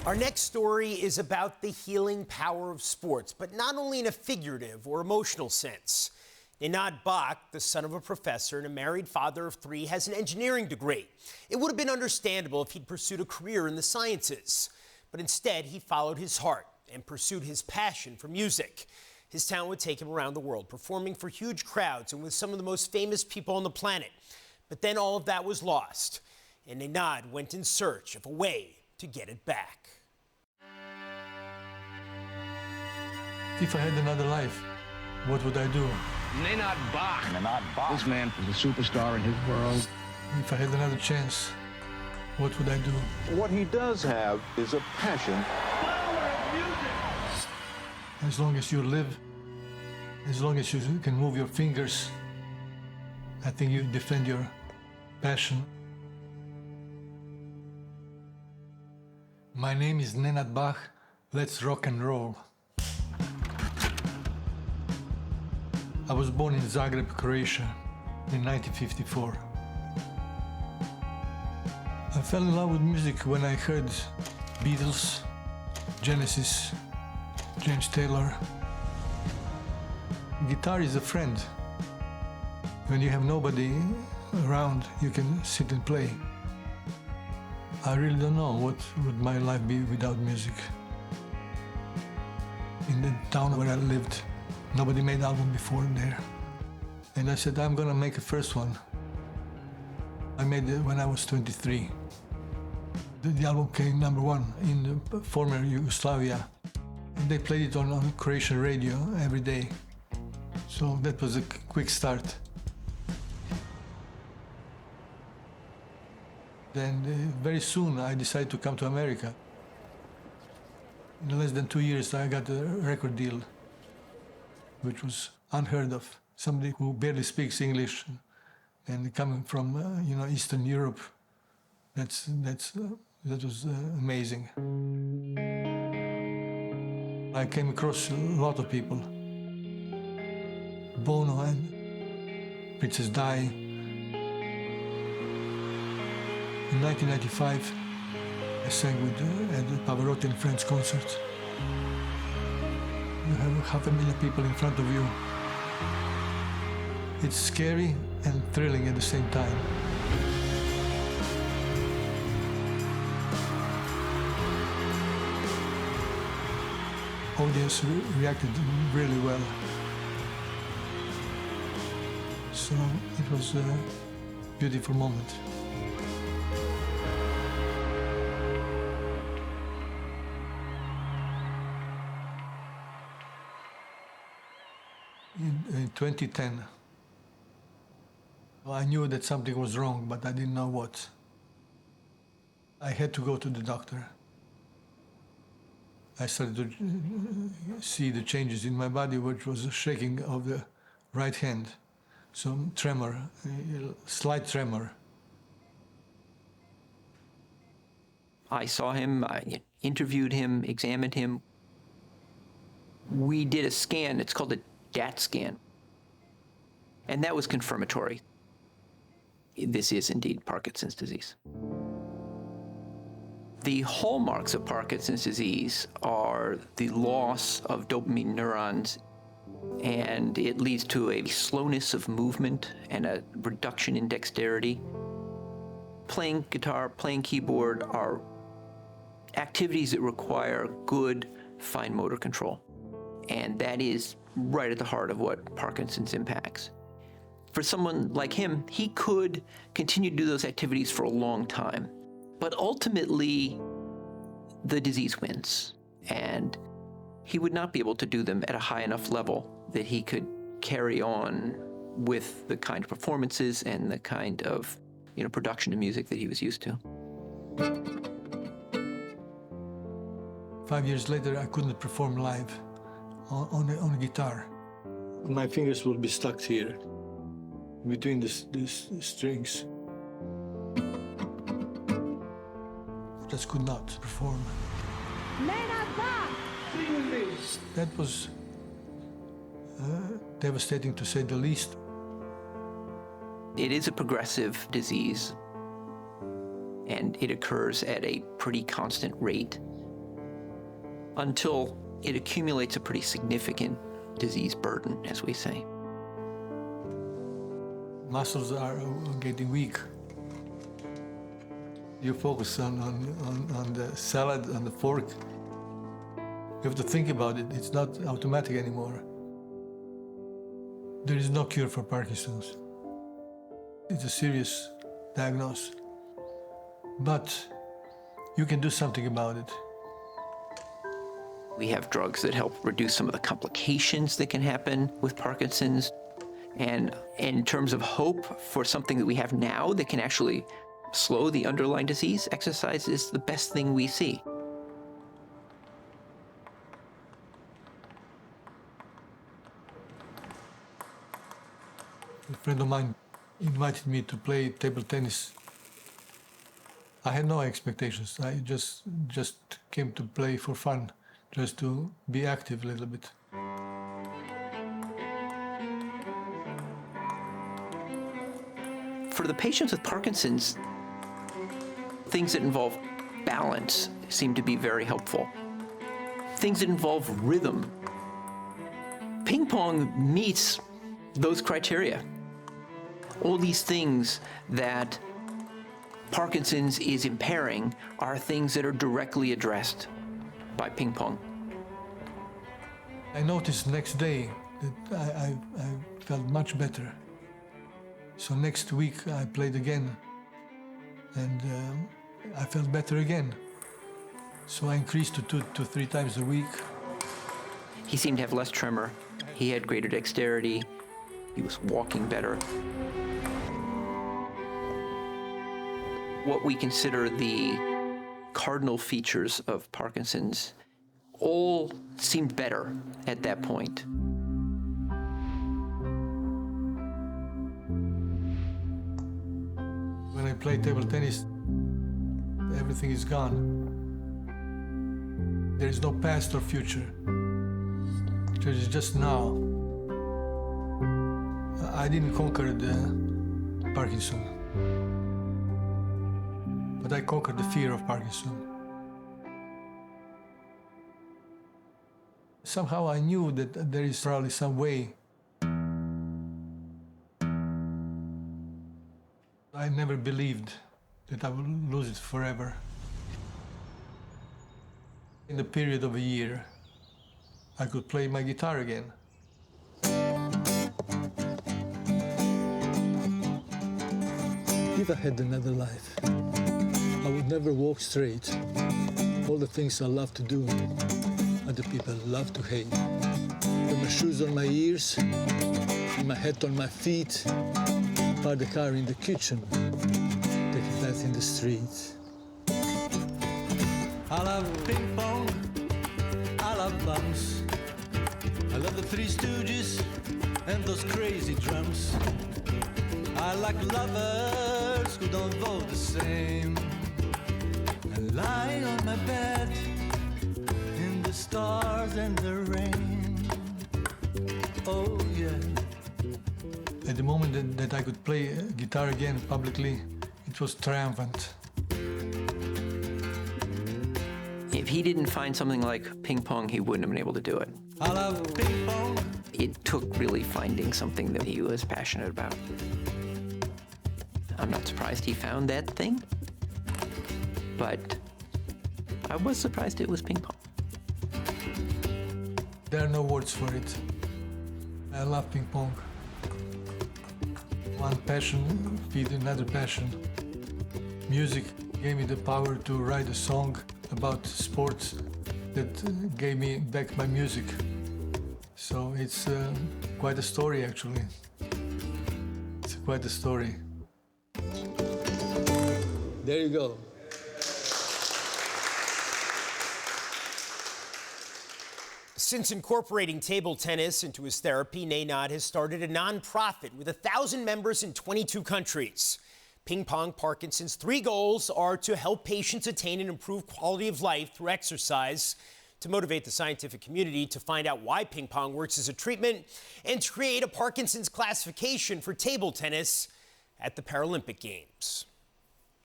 Our next story is about the healing power of sports, but not only in a figurative or emotional sense. Nenad Bach, the son of a professor and a married father of 3, has an engineering degree. It would have been understandable if he'd pursued a career in the sciences, but instead he followed his heart and pursued his passion for music. His talent would take him around the world, performing for huge crowds and with some of the most famous people on the planet. But then all of that was lost, and Nenad went in search of a way to get it back. If I had another life, what would I do? Nenad Bach. Nenad Bach. This man was a superstar in his world. If I had another chance, what would I do? What he does have is a passion. As long as you live, as long as you can move your fingers, I think you defend your passion. My name is Nenad Bach. Let's rock and roll. I was born in Zagreb, Croatia, in 1954. I fell in love with music when I heard Beatles, Genesis, James Taylor. Guitar is a friend. When you have nobody around, you can sit and play. I really don't know what would my life be without music. In the town where I lived, nobody made album before there. And I said, I'm gonna make a first one. I made it when I was 23. The album came #1 in the former Yugoslavia. And they played it on Croatian radio every day. So that was a quick start. Then very soon I decided to come to America. In less than 2 years I got a record deal, which was unheard of. Somebody who barely speaks English and coming from Eastern Europe, that was amazing. I came across a lot of people. Bono and Princess Di. In 1995, I sang at the Pavarotti and Friends concert. You have 500,000 people in front of you. It's scary and thrilling at the same time. Audience reacted really well. So it was a beautiful moment. In 2010, I knew that something was wrong, but I didn't know what. I had to go to the doctor. I started to see the changes in my body, which was a shaking of the right hand, some tremor, slight tremor. I saw him, I interviewed him, examined him. We did a scan, it's called a DAT scan, and that was confirmatory. This is indeed Parkinson's disease. The hallmarks of Parkinson's disease are the loss of dopamine neurons, and it leads to a slowness of movement and a reduction in dexterity. Playing guitar, playing keyboard are activities that require good fine motor control, and that is right at the heart of what Parkinson's impacts. For someone like him, he could continue to do those activities for a long time. But ultimately, the disease wins, and he would not be able to do them at a high enough level that he could carry on with the kind of performances and the kind of production of music that he was used to. 5 years later, I couldn't perform live on a guitar. My fingers would be stuck here, between these strings. Just could not perform. Nenad Bach! Sing with me. That was devastating, to say the least. It is a progressive disease, and it occurs at a pretty constant rate. until it accumulates a pretty significant disease burden, as we say. Muscles are getting weak. You focus on the salad, on the fork. You have to think about it. It's not automatic anymore. There is no cure for Parkinson's. It's a serious diagnosis. But you can do something about it. We have drugs that help reduce some of the complications that can happen with Parkinson's. And in terms of hope for something that we have now that can actually slow the underlying disease, exercise is the best thing we see. A friend of mine invited me to play table tennis. I had no expectations. I just came to play for fun, just to be active a little bit. For the patients with Parkinson's, things that involve balance seem to be very helpful. Things that involve rhythm. Ping pong meets those criteria. All these things that Parkinson's is impairing are things that are directly addressed by ping pong. I noticed next day that I felt much better. So next week I played again, and I felt better again. So I increased to 2 to 3 times a week. He seemed to have less tremor. He had greater dexterity. He was walking better. What we consider the cardinal features of Parkinson's all seemed better at that point. When I play table tennis, everything is gone. There is no past or future. There is just now. I didn't conquer the Parkinson, but I conquered the fear of Parkinson. Somehow I knew that there is probably some way. I never believed that I would lose it forever. In the period of a year, I could play my guitar again. If I had another life, I would never walk straight. All the things I love to do, other people love to hate. Put my shoes on my ears, and my hat on my feet, park the car in the kitchen, take a bath in the street. I love ping pong, I love bounce. I love the Three Stooges and those crazy drums. I like lovers who don't vote the same. And lying on my bed in the stars and the rain. Oh yeah. At the moment that I could play guitar again publicly, it was triumphant. If he didn't find something like ping pong, he wouldn't have been able to do it. I love ping pong. It took really finding something that he was passionate about. I'm not surprised he found that thing, but I was surprised it was ping pong. There are no words for it. I love ping pong. One passion feeds another passion. Music gave me the power to write a song about sports that gave me back my music. So it's quite a story, actually. It's quite a story. There you go. Since incorporating table tennis into his therapy, Nenad has started a nonprofit with 1,000 members in 22 countries. PingPongParkinson's 3 goals are to help patients attain and improve quality of life through exercise, to motivate the scientific community to find out why ping pong works as a treatment, and to create a Parkinson's classification for table tennis at the Paralympic Games.